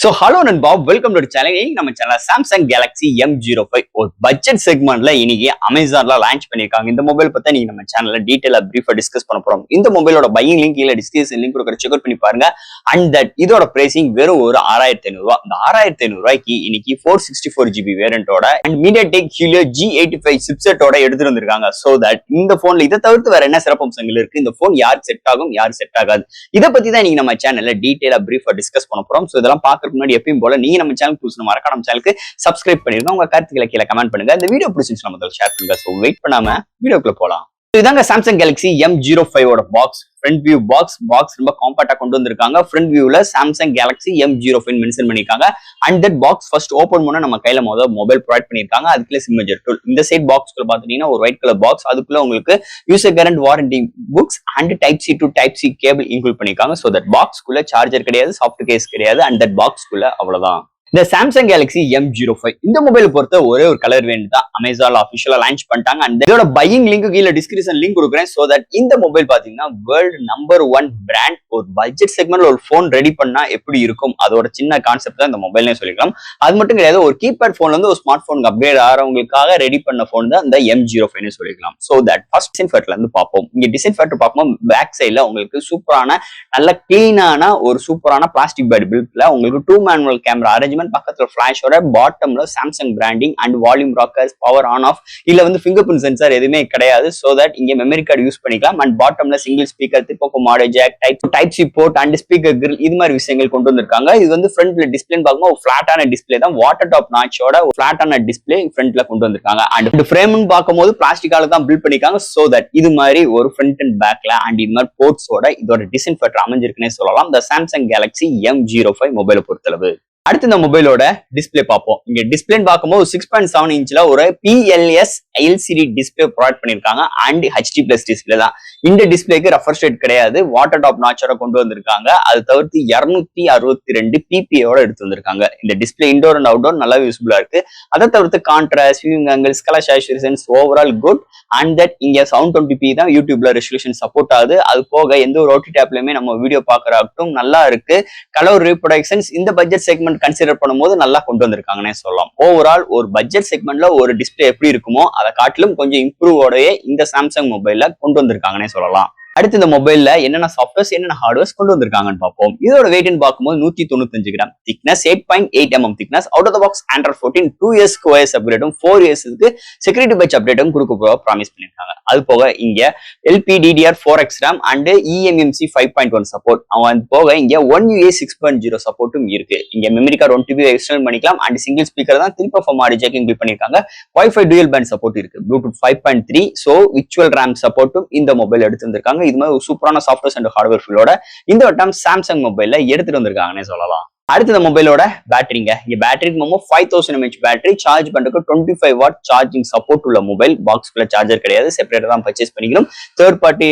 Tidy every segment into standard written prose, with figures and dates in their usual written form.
So hello and Bob, welcome to the channel. நம்ம channel Samsung Galaxy M05 ஒரு budget செக்மெண்ட்ல இன்னைக்கு அமேசான்ல launch பண்ணிருக்காங்க. இந்த மொபைல் பத்தி நீங்க நம்ம சேனல்ல டீடைலா பிரீஃபா டிஸ்கஸ் பண்ண போறோம். இந்த மொபைலோட பையிங் லிங்க் இல்ல டிஸ்கிரிப்ஷன் லிங்க் கொடுக்கற செக் அவுட் பண்ணி பாருங்க. அண்ட் தட் இதோட பிரைசிங் வெறும் ஒரு 6500 ரூபாய். இந்த 6500 ரூபாய்க்கு இன்னைக்கு 464GB வேரியண்டோட அண்ட் MediaTek Helio G85 சிப்செட்டோட எடுத்துட்டு வந்திருக்காங்க. சோ தட் இந்த போன்ல இதை தவிர்த்து வேற என்ன சிறப்பம்சங்கள் இருக்கு, இந்த போன் யாருக்கு செட் ஆகும் யாருக்கு செட் ஆகாது, இதை பத்தி தான் நீங்க நம்ம சேனல்ல டீடைலா பிரீஃபா டிஸ்கஸ் பண்ண போறோம். சோ இதெல்லாம் முன்னாடி எப்பயும் போல நீங்க நம்ம சேனல் புதுசு மறக்காம நம்ம சேனலுக்கு சப்ஸ்கிரைப் பண்ணிருங்க. உங்க கருத்துக்களை கீழே கமெண்ட் பண்ணுங்க. இந்த வீடியோ பிடிச்சிருந்துச்சுன்னா முதல்ல ஷேர் பண்ணுங்க. சோ வெயிட் பண்ணாம வீடியோக்குள்ள போலாம். இதாங்க Samsung Galaxy M05 ஓட பாக்ஸ். ஃப்ரண்ட் வியூ பாக்ஸ் ரொம்ப காம்பாக்டா கொண்டு வந்திருக்காங்க. ஃப்ரண்ட் வியூல Samsung Galaxy M05 மென்ஷன் பண்ணிருக்காங்க. And that box first open பண்ணா நம்ம கையில மொபைல் ப்ரொவைட் பண்ணிருக்காங்க. அதுக்குள்ள சிம் மேஜர் டூல். இந்த சைட் பாக்ஸ்க்குள்ள பாத்தீங்கன்னா ஒரு ஒயிட் கலர் பாக்ஸ், அதுக்குள்ள உங்களுக்கு user guarantee warranty books and type C to type C cable include பண்ணிருக்காங்க. சோ தட் பாக்ஸ்க்குள்ள சார்ஜர் கிடையாது, சாஃப்ட் கேஸ் கிடையாது. அண்ட் தட் பாக்ஸ்க்குள்ள அவ்வளவுதான். இந்த Samsung Galaxy M05 இந்த மொபைல் பொறுத்த ஒரே ஒரு கலர் வேரியன்ட் தான் அமேசான்ல ஆஃபிஷியலா லான்ச் பண்ணிட்டாங்க. அண்ட் இதோட பையிங் லிங்க் கீழே டிஸ்கிரிப்ஷன் லிங்க் கொடுக்குறேன். சோ தட் இந்த மொபைல் பாத்தீங்கன்னா வேர்ல்டு நம்பர் 1 பிராண்ட். ஒரு பட்ஜெட் செக்மெண்ட்ல ஒரு போன் ரெடி பண்ணா எப்படி இருக்கும், அதோட சின்ன கான்செப்ட் தான் இந்த மொபைல்னே சொல்லிக்கலாம். அது மட்டும் கிடையாது, ஒரு கீபேட் போன்ல இருந்து ஒரு ஸ்மார்ட் போனுக்கு அப்கிரேட் ஆகிறவங்களுக்காக ரெடி பண்ண போன் தான் இந்த M05 சொல்லிக்கலாம். சோ தட் ஃபர்ஸ்ட் டிசைன் ஃபேக்டர்ல இருந்து பார்ப்போம். இங்க டிசைன் ஃபேக்டர் பார்க்கும்போது பேக் சைட்ல உங்களுக்கு சூப்பரான நல்ல கிளீனான ஒரு சூப்பரான பிளாஸ்டிக் பாடி பில்ட்ல உங்களுக்கு 2 மேனுவல் கேமரா அரேஞ்ச்மெண்ட், பக்கத்துல ஃபிளாஷோட பாட்டம்ல Samsung branding and volume rockers, power on off, இல்ல வந்து ஃபிங்கர் பிரிண்ட் சென்சார் எதுவுமே கிடையாது. சோ தட் இங்க மெமரி கார்டு யூஸ் பண்ணிக்கலாம். அண்ட் பாட்டம்ல சிங்கிள் ஸ்பீக்கர், திப்போக்கோ model jack, type C port and speaker grill, இது மாதிரி விஷயங்கள் கொண்டு வந்திருக்காங்க. இது வந்து ஃப்ரண்ட்ல டிஸ்பிளே பார்க்கும்போது ஒரு பிளாட்டான டிஸ்பிளே தான், வாட்டர் டாப் நாச்சோட ஒரு பிளாட்டான டிஸ்பிளே ஃப்ரண்ட்ல கொண்டு வந்திருக்காங்க. அண்ட் ஃப்ரேம்னு பார்க்கும்போது பிளாஸ்டிக்கால தான் பில்ட் பண்ணிருக்காங்க. சோ தட் இது மாதிரி ஒரு ஃப்ரண்ட் அண்ட் பேக்ல அண்ட் இது மாதிரி போர்ட்ஸோட இதோட டிசைன் ஃபேக்டர் அமைஞ்சிருக்குன்னே சொல்லலாம் இந்த Samsung Galaxy M05 மொபைலை பொறுத்தளவு. அடுத்து இந்த மொபைலோட டிஸ்பிளே பார்ப்போம். இங்க டிஸ்பிளே பார்க்கும்போது 6.7 இன்ச்ல ஒரு PLS LCD டிஸ்பிளே ப்ரொவைட் பண்ணிருக்காங்க. அண்ட் HD+ டிஸ்பிளே தான். இந்த டிஸ்பிளேக்கு ரெஃப்ரெஷ் ரேட் கிடையாது, வாட்டர் டாப் நாச்சோட கொண்டு வந்திருக்காங்க. அது தவிர்த்து 262 PPA எடுத்து வந்திருக்காங்க. இந்த டிஸ்பிளே இன்டோர் அண்ட் அவுட்டோர் நல்லா யூஸ்ஃபுல்லா இருக்கு. அதை தவிர்த்து contrast, viewing angles, colour saturations overall good. And that இங்க 720p தான் யூடியூப்ல ரெசல்யூஷன் சப்போர்ட் ஆகுது. அது போக எந்த ஒரு OTT ஆப்லயுமே நம்ம வீடியோ பாக்குறதும் நல்லா இருக்கு. கலர் ரீப்ரொடக்ஷன்ஸ் இந்த பட்ஜெட் செக்மெண்ட் கன்சிடர் பண்ணும்போது நல்லா கொண்டு வந்திருக்காங்கன்னே சொல்லலாம். ஓவரால் ஒரு பட்ஜெட் செக்மெண்ட்ல ஒரு டிஸ்பிளே எப்படி இருக்குமோ அதை காட்டிலும் கொஞ்சம் இம்ப்ரூவோடயே இந்த சாம்சங் மொபைல்ல கொண்டு வந்திருக்காங்கன்னே சொல்லலாம். அடுத்து இந்த மொபைல்ல என்னென்ன சாஃப்ட்வேர்ஸ் என்னென்ன ஹார்ட்வேர்ஸ் கொண்டு வந்திருக்காங்கன்னு பார்ப்போம். இதோட வெயிட்னு பார்க்கும்போது 195 gram, thickness 8.8 mm thickness, out of the box Android 14 2 years OS அப்கிரேடும் 4 yearsக்கு செக்யூரிட்டி பேட்ச் அப்டேட்டும் கொடுக்க போக ப்ராமிஸ் பண்ணிருக்காங்க. அது போக இங்க LPDDR4X RAM and eMMC 5.1 support. அது போக இங்க 1UI 6.0 சப்போர்ட்டும் இருக்கு. இங்க மெமரி கார்டு 1 TB எக்ஸ்டர்னல் பண்ணிக்கலாம். அண்ட் சிங்கிள் ஸ்பீக்கர் தான் திருப்பி ஆடியோ ஜாக் இன்க்ளூட் பண்ணிருக்காங்க. Wi-Fi dual band சப்போர்ட் இருக்கு. Bluetooth 5.3 சோ விர்ச்சுவல் RAM சப்போர்ட்டும் இந்த மொபைல் எடுத்து வந்திருக்காங்க. இது மாதிரி சூப்பரான சாஃப்ட்வேர்ஸ் அண்ட் ஹார்ட்வேர் ஃபுல்லோட இந்த வட்டம் சாம்சங் மொபைல்ல எடுத்துட்டு வந்திருக்காங்கன்னே சொல்லலாம். அடுத்த இந்த மொபைலோட பேட்டரிங்க. இங்க பேட்டரிக்கு 5000 mAh பேட்டரி, சார்ஜ் பண்றதுக்கு 25 வாட் சார்ஜிங் சப்போர்ட் உள்ள மொபைல். பாக்ஸ்க்குள்ள சார்ஜர் கிடையாது, செப்பரேட்டா தான் பர்ச்சேஸ் பண்ணிக்கணும். தேர்ட் பார்ட்டி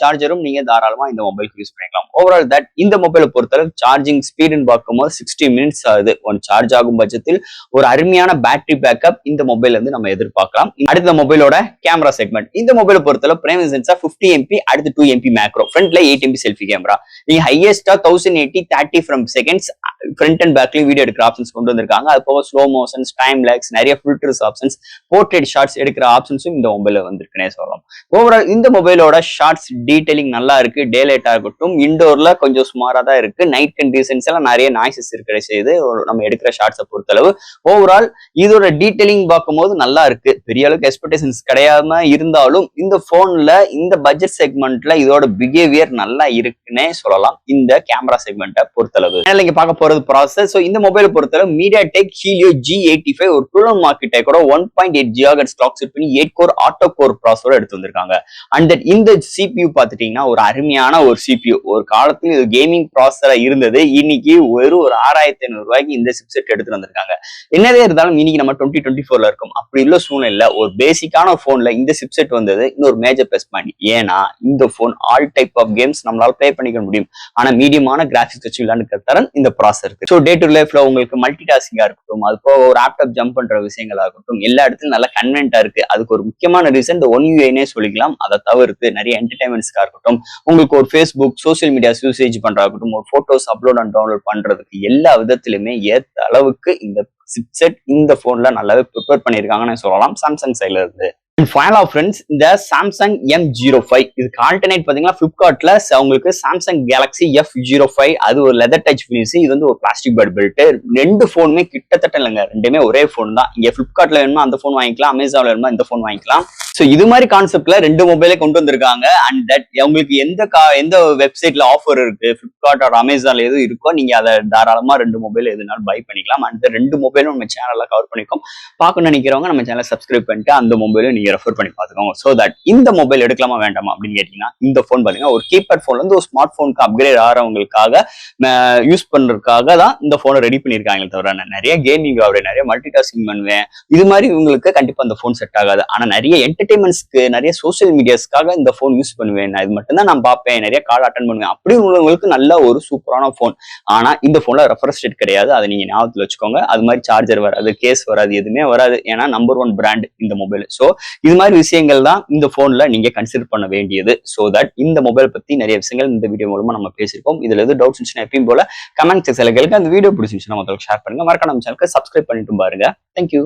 சார்ஜரும் நீங்க தாராளமா இந்த மொபைலுக்கு யூஸ் பண்ணிக்கலாம். ஓவரால் தட் இந்த மொபைலை பொறுத்தவரை சார்ஜிங் ஸ்பீடுன்னு பார்க்கும்போது 60 minutes ஆகுது. ஒன் சார்ஜ் ஆகும் பட்சத்தில் ஒரு அருமையான பேட்டரி பேக்கப் இந்த மொபைல் வந்து நம்ம எதிர்பார்க்கலாம். அடுத்த மொபைலோட கேமரா செக்மெண்ட். இந்த மொபைலை பொறுத்தவரை பிரைமரி சென்சார் 50 MP, அடுத்து 2 MP மேக்ரோ, ஃப்ரண்ட்ல 8 MP செல்ஃபி கேமரா. நீங்க ஹையஸ்டா 1080 30 frames seconds ஃப்ரண்ட் அண்ட் பேக்லயும் வீடியோ எடுக்கிற ஆப்ஷன்ஸ் கொண்டு வந்திருக்காங்க. அது போக ஸ்லோ மோஷன்ஸ், டைம் லேக்ஸ், நிறைய ஃபில்டர்ஸ் ஆப்ஷன்ஸ், போர்ட்ரேட் ஷாட்ஸ் எடுக்கிற ஆப்ஷன்ஸும் இந்த மொபைல்ல வந்திருக்குன்னே சொல்லலாம். ஓவரால் இந்த மொபைலோட ஷார்ட்ஸ் டீடைலிங் நல்லா இருக்கு. டே லைட்டா இருக்கட்டும், இண்டோர்ல கொஞ்சம் சுமாரா தான் இருக்கு. நைட் கண்டிஷன்ஸ் எல்லாம் நிறைய நாய்ஸஸ் இருக்கிற செய்து நம்ம எடுக்கிற ஷார்ட்ஸை பொறுத்தளவு. ஓவரால் இதோட டீடைலிங் பார்க்கும்போது நல்லா இருக்கு. பெரிய அளவுக்கு எக்ஸ்பெக்டேஷன்ஸ் கிடையாம இருந்தாலும் இந்த போன்ல இந்த பட்ஜெட் செக்மெண்ட்ல இதோட பிஹேவியர் நல்லா இருக்குன்னே சொல்லலாம் இந்த கேமரா செக்மெண்ட்டை பொறுத்தளவு. இங்க பார்க்க போறது ப்ராசஸ். சோ இந்த மொபைலை பொறுத்தவரை MediaTek Helio G85 ஒரு ப்ரூலம் ஆர்க்கிடெக்டோட 1.8 GHz கிளாக் செட் பண்ணி 8 கோர் ஆட்டோ கோர் ப்ராசஸரோட எடுத்து வந்திருக்காங்க. அண்ட் இந்த CPU பாத்துட்டீங்கன்னா ஒரு அருமையான ஒரு CPU. ஒரு காலத்துல இது கேமிங் ப்ராசஸரா இருந்தது. இன்னைக்கு ஒரு 6500 ரூபாய்க்கு இந்த சிப்செட் எடுத்து வந்திருக்காங்க. என்னதே இருந்தாலும் இன்னைக்கு நம்ம 2024ல இருக்கும். அப்படி இல்ல சூழ்நிலை ஒரு பேசிக்கான போன்ல இந்த சிப்செட் வந்தது இன்னொரு மேஜர் பிளஸ் பாயிண்ட். ஏன்னா இந்த phone all type of games நம்மளால பிளே பண்ணிக்க முடியும். ஆனா மீடியமான கிராபிக்ஸ் வச்சு விளையாண்டு தரன் இந்த ப்ராசஸ் ஆசை இருக்கு. ஸோ டே டு லைஃப்ல உங்களுக்கு மல்டி டாஸ்கிங்கா இருக்கட்டும், அது போக ஒரு லேப்டாப் ஜம்ப் பண்ற விஷயங்களா இருக்கட்டும், எல்லா இடத்துலயும் நல்லா கன்வென்ட்டா இருக்கு. அதுக்கு ஒரு முக்கியமான ரீசன் இந்த ஒன் யூஐனே சொல்லிக்கலாம். அதை தவிர்த்து நிறைய என்டர்டைன்மெண்ட்ஸ்க்கா இருக்கட்டும், உங்களுக்கு ஒரு ஃபேஸ்புக் சோசியல் மீடியாஸ் யூசேஜ் பண்றதாகட்டும், ஒரு போட்டோஸ் அப்லோட் அண்ட் டவுன்லோட் பண்றதுக்கு எல்லா விதத்திலுமே ஏத்த அளவுக்கு இந்த சிப்செட் இந்த போன்ல நல்லாவே ப்ரிப்பேர் பண்ணியிருக்காங்கன்னு சொல்லலாம் சாம்சங் சைட்ல இருந்து. ஃபைனலா ஃப்ரெண்ட்ஸ், இந்த சாம்சங் M05 இதுக்கு ஆல்டர்னேட் பாத்தீங்கன்னா பிளிப்கார்ட்ல உங்களுக்கு சாம்சங் கேலக்ஸி F05 அது ஒரு லெதர் டச் ஃபினிஷ், இது வந்து ஒரு பிளாஸ்டிக் பட் பெல்ட். ரெண்டு போனுமே கிட்டத்தட்ட இல்லைங்க, ரெண்டுமே ஒரே போன் தான். இங்க பிளிப்கார்ட்ல வேணுமா அந்த போன் வாங்கிக்கலாம், அமேசான்ல வேணுமா இந்த போன் வாங்கிக்கலாம். ஸோ இது மாதிரி கான்செப்ட்ல ரெண்டு மொபைலே கொண்டு வந்திருக்காங்க. அண்ட் தட் உங்களுக்கு எந்த வெப்சைட்ல ஆஃபர் இருக்கு, பிளிப்கார்ட் ஆர் அமேசான்ல எது இருக்கோ நீங்க அதை தாராளமா ரெண்டு மொபைல் எதுனாலும் பை பண்ணிக்கலாம். அந்த ரெண்டு மொபைலும் நம்ம சேனல்ல கவர் பண்ணிருக்கோம். பார்க்கணும்னு நினைக்கிறவங்க நம்ம சேனல் சப்ஸ்கிரைப் பண்ணிட்டு அந்த மொபைலும் நீங்க ரெஃபர் பண்ணி பாத்துக்கோங்க. சோ தட் இந்த மொபைல் எடுக்கலாமா வேண்டாமா அப்படின்னு கேட்டீங்கன்னா, இந்த போன் பாத்தீங்கன்னா ஒரு கீபேட் போன்ல இருந்து ஒரு ஸ்மார்ட் போனுக்கு அப்கிரேட் ஆகிறவங்களுக்காக யூஸ் பண்றதுக்காக தான் இந்த போனை ரெடி பண்ணிருக்காங்க. தவிர நான் நிறைய கேமிங் ஆகுறேன், நிறைய மல்டி டாஸ்கிங் பண்ணுவேன், இது மாதிரி உங்களுக்கு கண்டிப்பா இந்த போன் செட் ஆகாது. ஆனா நிறைய என்டர்டைன்மெண்ட்ஸ்க்கு நிறைய சோசியல் மீடியாஸ்க்காக இந்த போன் யூஸ் பண்ணுவேன், நான் இது மட்டும் தான் நான் பார்ப்பேன், நிறைய கால் அட்டன் பண்ணுவேன், அப்படி உள்ளவங்களுக்கு நல்ல ஒரு சூப்பரான போன். ஆனா இந்த போன்ல ரெஃபரன்ஸ் ரேட் கிடையாது, அதை நீங்க ஞாபகத்துல வச்சுக்கோங்க. அது மாதிரி சார்ஜர் வராது, கேஸ் வராது, எதுவுமே வராது. ஏன்னா நம்பர் 1 பிராண்ட் இந்த மொபைல். சோ இது மாதிரி விஷயங்கள் தான் இந்த போன்ல நீங்க கன்சிடர் பண்ண வேண்டியது. சோ தட் இந்த மொபைல் பத்தி நிறைய விஷயங்கள் இந்த வீடியோ மூலமா நம்ம பேசியிருக்கோம். இதுல எது டவுட்ஸ் இருந்துச்சுன்னா எப்பயும் போல கமெண்ட் செக்ஷன்ல கேளுங்க. அந்த வீடியோ பிடிச்சிருந்துச்சுன்னா மத்தவங்களுக்கு ஷேர் பண்ணுங்க. மறக்காம நம்ம சேனலுக்கு சப்ஸ்கிரைப் பண்ணிட்டு பாருங்க. தேங்க்யூ.